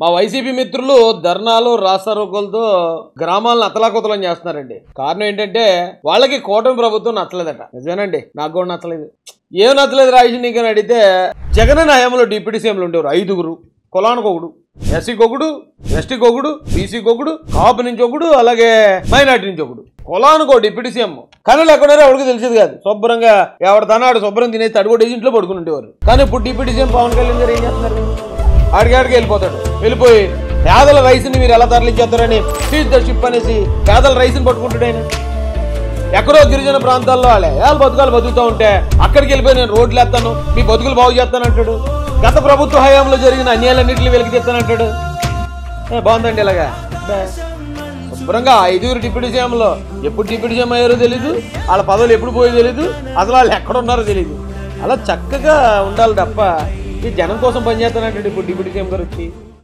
మా వైసీపీ మిత్రులు ధర్నాలు రాస్తారోకోలతో గ్రామాలను అతలాకుతలం చేస్తున్నారండి. కారణం ఏంటంటే వాళ్ళకి కూటమి ప్రభుత్వం నచ్చలేదట. నిజమేనండి, నాకు కూడా నచ్చలేదు. ఏం నచ్చలేదు రాజశేఖర్ అని అడిగితే, జగన్ హయాంలో డిప్యూటీ సీఎంలు ఉండేవారు 5గురు. కులానికి ఒకడు, ఎస్సీకి ఒకడు, ఎస్టీకి ఒకడు, బీసీకి ఒకడు, కాపు నుంచి ఒకడు, అలాగే మైనార్టీ నుంచి ఒకడు. కులానికి డిప్యూటీ సీఎం. కనులు ఎక్కడారో ఎవరికి తెలిసేది కాదు. శుభ్రంగా ఎవరి తనాడు శుభ్రం తినేసి తడిగొట్టి ఇంట్లో పడుకుని ఉండేవారు. కానీ ఇప్పుడు డిప్యూటీ సీఎం పవన్ కళ్యాణ్ గారు ఏం చేస్తున్నారు? ఆడికి వెళ్ళిపోతాడు. వెళ్ళిపోయి పేదల రైస్ని మీరు ఎలా తరలించేస్తారని సీజ్ ద షిప్ అనేసి పేదల రైస్ని పట్టుకుంటాడు ఆయన. ఎక్కడో గిరిజన ప్రాంతాల్లో వాళ్ళ బతుకాలు బతుకుతూ ఉంటే అక్కడికి వెళ్ళిపోయి నేను రోడ్లు వేస్తాను, మీ బతుకులు బాగు చేస్తానంటాడు. గత ప్రభుత్వ హయాంలో జరిగిన అన్యాయాలన్నింటినీ వెలికి తెస్తానంటాడు. బాగుందండి ఇలాగా. శుభ్రంగా 5గురు డిప్యూటీ సీఎంలో ఎప్పుడు డిప్యూటీ సీఎం అయ్యారో తెలీదు, వాళ్ళ పదవులు ఎప్పుడు పోయో తెలీదు, అసలు వాళ్ళు ఎక్కడున్నారో తెలీదు. అలా చక్కగా ఉండాలి తప్ప ఈ జనం కోసం పనిచేస్తానంటాడు ఇప్పుడు డిప్యూటీ సీఎం గారు వచ్చి.